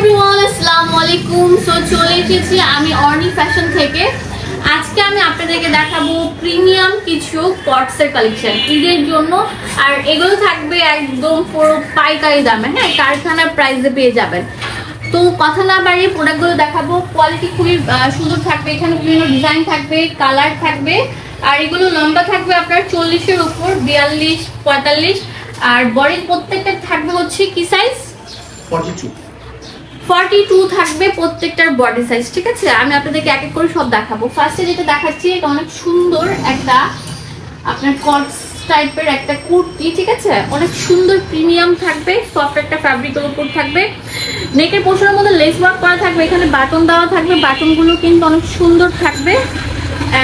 Everyone, আসসালামু আলাইকুম। So চলে এসেছি আমি অর্নি ফ্যাশন থেকে। আজকে আমি আপনাদেরকে দেখাবো প্রিমিয়াম কিছু কটসের কালেকশন ঈদের জন্য। আর এগুলো থাকবে একদম পুরো পাইকারি দামে, হ্যাঁ, কারখানার প্রাইসে পেয়ে যাবেন। তো কথা না বাড়িয়ে প্রোডাক্টগুলো দেখাবো। কোয়ালিটি খুবই সুন্দর থাকবে, এখানে বিভিন্ন ডিজাইন থাকবে, কালার থাকবে। আর এগুলো লম্বা থাকবে আপনার 40-এর উপর, 42, 45। আর বডির প্রত্যেকটা থাকবে হচ্ছে কি সাইজ? 42 থাকবে প্রত্যেকটার বডি সাইজ, ঠিক আছে? আমি আপনাদেরকে এক এক করে সব দেখাবো। ফার্স্টে যেটা দেখাচ্ছি, এটা অনেক সুন্দর একটা আপনার কটস টাইপের একটা কুর্তি, ঠিক আছে? অনেক সুন্দর প্রিমিয়াম থাকবে, সফট একটা ফ্যাব্রিকের উপর থাকবে। নেকের পোর্শনের মধ্যে লেস ওয়ার্ক করা থাকবে, এখানে বাটন দেওয়া থাকবে, বাটনগুলো কিন্তু অনেক সুন্দর থাকবে।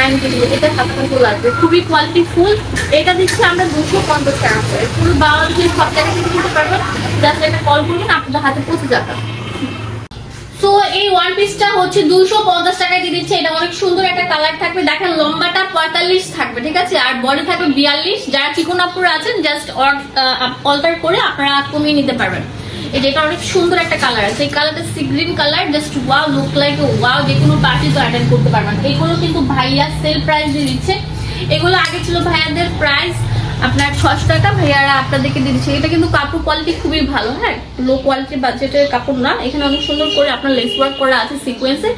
এন্ড এটা হাতাগুলো আসবে খুবই কোয়ালিটি ফুল। এটা দিচ্ছি আমরা 250 টাকা করে। ফুল বাংলাদেশের সব জায়গায় থেকে কিনতে পারবেন, জাস্ট একটা কল করবেন, আপনাদের হাতে পৌঁছে যাবে। সো এই ওয়ান পিসটা হচ্ছে 250 টাকায় দিয়ে দিচ্ছে। এটা অনেক সুন্দর একটা কালার থাকবে, দেখেন লম্বাটা 45 থাকবে, ঠিক আছে? আর বডি থাকবে 42। যারা চিকনাপুর আছেন জাস্ট অল্টার করে আপনারা কমিয়ে নিতে পারবেন। এটা অনেক সুন্দর একটা কালার আছে, এই কালারটা sea green colour, just wow, look like wow. যে কোনো পার্টি তো অ্যাটেন্ড করতে পারবেন। এইগুলো কিন্তু ভাইয়া সেল প্রাইস দিয়ে দিচ্ছে। এগুলো আগে ছিল ভাইয়াদের প্রাইস আপনার 600 টাকা, ভাইয়ারা আপনাদেরকে দিয়ে দিচ্ছে। এটা কিন্তু কাপড় কোয়ালিটি খুবই ভালো, হ্যাঁ, লো কোয়ালিটি বাজেটের কাপড় না। এখানে অনেক সুন্দর করে আপনার লেস ওয়ার্ক করা আছে সিকোয়েন্সে।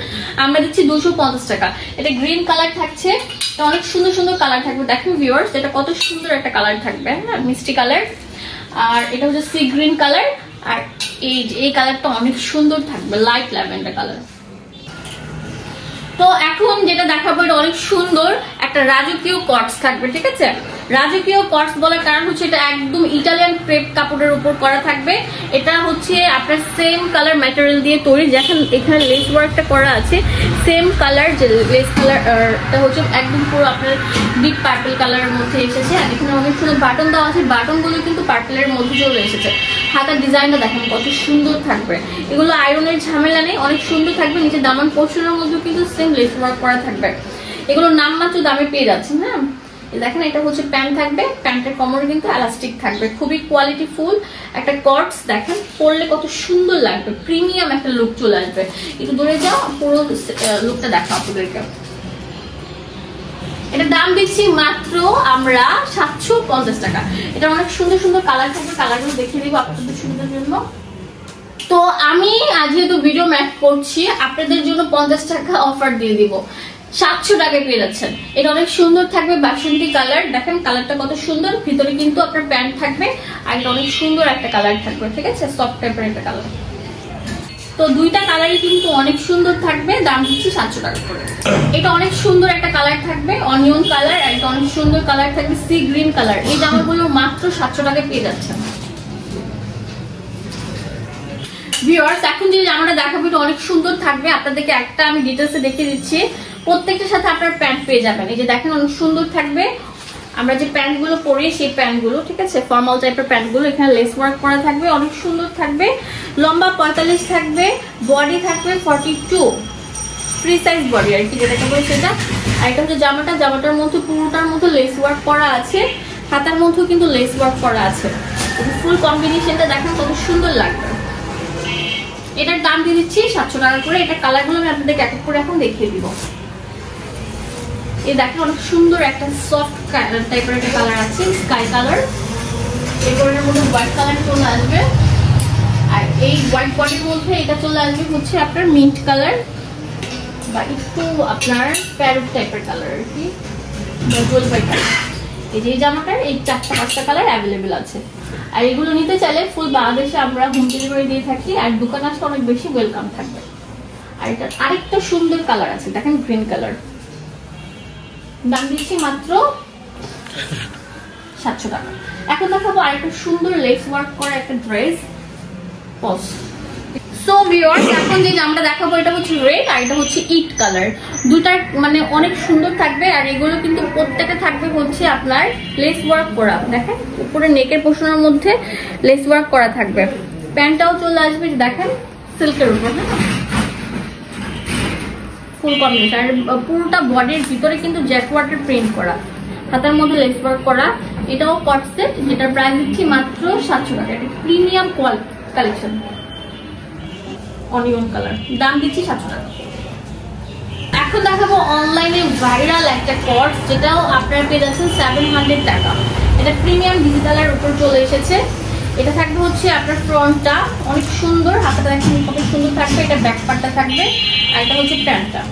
আমরা দিচ্ছি 250 টাকা। এটা গ্রিন কালার থাকছে, অনেক সুন্দর সুন্দর কালার থাকবে। দেখেন ভিউয়ার্স, এটা কত সুন্দর একটা কালার থাকবে, হ্যাঁ, মিষ্টি কালার। আর এটা হচ্ছে সি গ্রিন কালার। আর এই কালারটা অনেক সুন্দর থাকবে, লাইট ল্যাভেন্ডার কালার। তো এখন যেটা দেখাবো, এটা অনেক সুন্দর একটা রাজকীয় কটস থাকবে, ঠিক আছে? রাজকীয় কটস বলার কারণ হচ্ছে এটা একদম ইটালিয়ান ক্রেপ কাপড়ের উপর করা থাকবে। এটা হচ্ছে আপনার সেম কালার ম্যাটেরিয়াল দিয়ে তৈরি। দেখেন এখানে লেস ওয়ার্কটা করা আছে, সেম কালার, যে লেস কালারটা হচ্ছে একদম পুরো আপনার ডিপ পার্পল কালারের মধ্যে এসেছে। আর এখানে অনেক সুন্দর বাটন দেওয়া আছে, বাটনগুলো কিন্তু পার্পলের মধ্যে চলে এসেছে। হাতার ডিজাইনটা দেখেন কত সুন্দর থাকবে। এগুলো আয়রনের ঝামেলা নেই, অনেক সুন্দর থাকবে। নিচে দামান পোর্শনের মধ্যে কিন্তু সেম লেস ওয়ার্ক করা থাকবে। এগুলো নামমাত্র দামে পেয়ে যাচ্ছেন, হ্যাঁ। দেখেন এটা হচ্ছে প্যান্ট থাকবে, প্যান্টের কোমরে কিন্তু এলাস্টিক থাকবে। খুবই কোয়ালিটি ফুল একটা কটস। দেখেন পরলে কত সুন্দর লাগবে, প্রিমিয়াম একটা লুক চলে আসবে। একটু দূরে যাও, পুরো লুকটা দেখো আপনাদেরকে। এটা দাম দিচ্ছি মাত্র আমরা 750 টাকা। এটা অনেক সুন্দর সুন্দর কালার থাকবে, কালারগুলো দেখিয়ে দিব আপনাদের সুবিধার জন্য। তো আমি আজ যেহেতু ভিডিও ম্যাক করছি, আপনাদের জন্য 50 টাকা অফার দিয়ে দিব। 700 টাকায় পেয়ে যাচ্ছেন। এটা অনেক সুন্দর থাকবে, বাসন্তী কালার। দেখেন কালারটা কত সুন্দর, ভিতরে কিন্তু আপনার প্যান্ট থাকবে। আর এটা অনেক সুন্দর একটা কালার থাকবে, ঠিক আছে? সফট টাইপের একটা কালার। তো দুইটা কালারই কিন্তু অনেক সুন্দর থাকবে, দাম দিচ্ছি 700 টাকা করে। এটা অনেক সুন্দর একটা কালার থাকবে, অনিয়ন কালার। আর এটা অনেক সুন্দর কালার থাকবে, সি গ্রিন কালার। এই জামাগুলো মাত্র 700 টাকায় পেয়ে যাচ্ছেন। ভিউয়ার্স, এখন যে জামাটা দেখাবো এটা অনেক সুন্দর থাকবে। আপনাদেরকে একটা আমি ডিটেলসে দেখিয়ে দিচ্ছি। প্রত্যেকটার সাথে আপনার প্যান্ট পেয়ে যাবেন। এই যে দেখেন অনেক সুন্দর থাকবে। আমরা যে প্যান্টগুলো পরি সেই প্যান্টগুলো, ঠিক আছে, ফর্মাল টাইপের প্যান্টগুলো। এখানে লেস ওয়ার্ক করা থাকবে, অনেক সুন্দর থাকবে। লম্বা 45 থাকবে, বডি থাকবে 42, ফ্রি সাইজ বডি আর কি যেটাকে বলে সেটা। আর এটা হচ্ছে জামাটার মধ্যে পুরোটার মধ্যে লেস ওয়ার্ক করা আছে, হাতার মধ্যেও কিন্তু লেস ওয়ার্ক করা আছে। ফুল কম্বিনেশনটা দেখেন কত সুন্দর লাগবে। এটার দাম দিয়ে দিচ্ছি 700 টাকা করে। এটা কালারগুলো আমি আপনাদেরকে এক এক করে এখন দেখিয়ে দিব। এই দেখেন অনেক সুন্দর একটা সফট টাইপের একটা কালার আছে, স্কাই কালার। এই কালারের মধ্যে হোয়াইট কালার চলে আসবে। আর এই হোয়াইট বডির মধ্যে এটা চলে আসবে হচ্ছে আপনার মিন্ট কালার বা একটু আপনার প্যারট টাইপের কালার আর কি, জলপাই কালার। এই যে জামাটার এই 4-5টা কালার অ্যাভেলেবেল আছে। আর এগুলো নিতে চাইলে ফুল বাংলাদেশে আমরা হোম ডেলিভারি দিয়ে থাকি। আর দোকানে আসলে অনেক বেশি ওয়েলকাম থাকবে। আর এটা আরেকটা সুন্দর কালার আছে, দেখেন গ্রিন কালার। দাম দিচ্ছি মাত্র 700 টাকা। এখন দেখাবো আরেকটা সুন্দর লেস ওয়ার্ক করা একটা ড্রেস। সো ভিউয়ার্স, এখন যে জামাটা দেখাবো এটা হচ্ছে রেড আর এটা হচ্ছে ইট কালার। দুটার মানে অনেক সুন্দর থাকবে। আর এগুলো কিন্তু প্রত্যেকটা থাকবে হচ্ছে আপনার লেস ওয়ার্ক করা। দেখেন উপরে নেকের পোর্শনের মধ্যে লেস ওয়ার্ক করা থাকবে। প্যান্টটাও চলে আসবে, দেখেন সিল্কের উপর, ফুল কম্বিনেশন। আর পুরোটা বডির ভিতরে কিন্তু জ্যাকওয়ার্টের প্রিন্ট করা, হাতার মধ্যে লেস ওয়ার্ক করা। এটাও কট সেট, যেটার প্রাইস দিচ্ছি মাত্র 700 টাকা। এটা প্রিমিয়াম কালেকশন। অনিয়ন কালার, দাম দিচ্ছি 700 টাকা। এখন দেখাবো অনলাইনে ভাইরাল একটা কর্স, যেটাও আপনারা পেয়ে যাচ্ছেন 700 টাকা। এটা প্রিমিয়াম ডিজিটালের উপর চলে এসেছে। এটা থাকবে হচ্ছে আপনার ফ্রন্টটা অনেক সুন্দর, হাতাটা দেখেন কত সুন্দর থাকবে, এটা ব্যাক পার্টটা থাকবে, আর এটা হচ্ছে প্যান্টটা।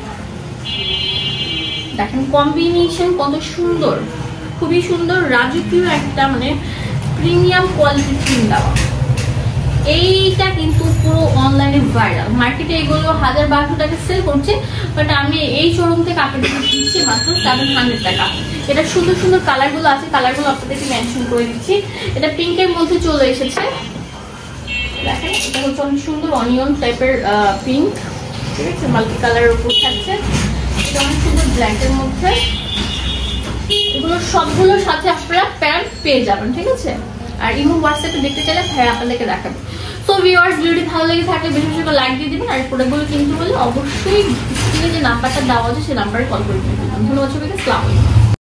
দেখেন কম্বিনেশন কত সুন্দর, খুবই সুন্দর, রাজকীয় একটা মানে প্রিমিয়াম কোয়ালিটি প্রিন্ট দেওয়া। এইটা কিন্তু পুরো অনলাইনে ভাইরাল, মার্কেটে এগুলো 1000-1200 টাকা সেল করছে, বাট আমি এই শোরুম থেকে আপনাদেরকে দিচ্ছি মাত্র 700 টাকা। এটা সুন্দর সুন্দর কালারগুলো আছে, কালারগুলো আপনাদেরকে মেনশন করে দিচ্ছি। এটা পিঙ্কের মধ্যে চলে এসেছে, দেখেন এটা হচ্ছে অনেক সুন্দর অনিয়ন টাইপের পিঙ্ক, ঠিক আছে, মাল্টি কালারের উপর থাকছে। এটা অনেক সুন্দর ব্ল্যাকের মধ্যে, এগুলো সবগুলোর সাথে আপনারা প্যান্ট পেয়ে যাবেন, ঠিক আছে। আর ইমো হোয়াটসঅ্যাপে দেখতে চাইলে ভাই আপনাদেরকে দেখাবো। সো ভিউয়ার্স, ভিডিওটি ভালো লেগে থাকলে বেশি বেশি করে লাইক দিয়ে দিবেন, আর প্রোডাক্টগুলো কিনতে হলে অবশ্যই স্ক্রিনে যে নাম্বারটা দেওয়া আছে সেই নাম্বারে কল করে দিবেন। ধন্যবাদ সবাইকে, আসসালামু আলাইকুম।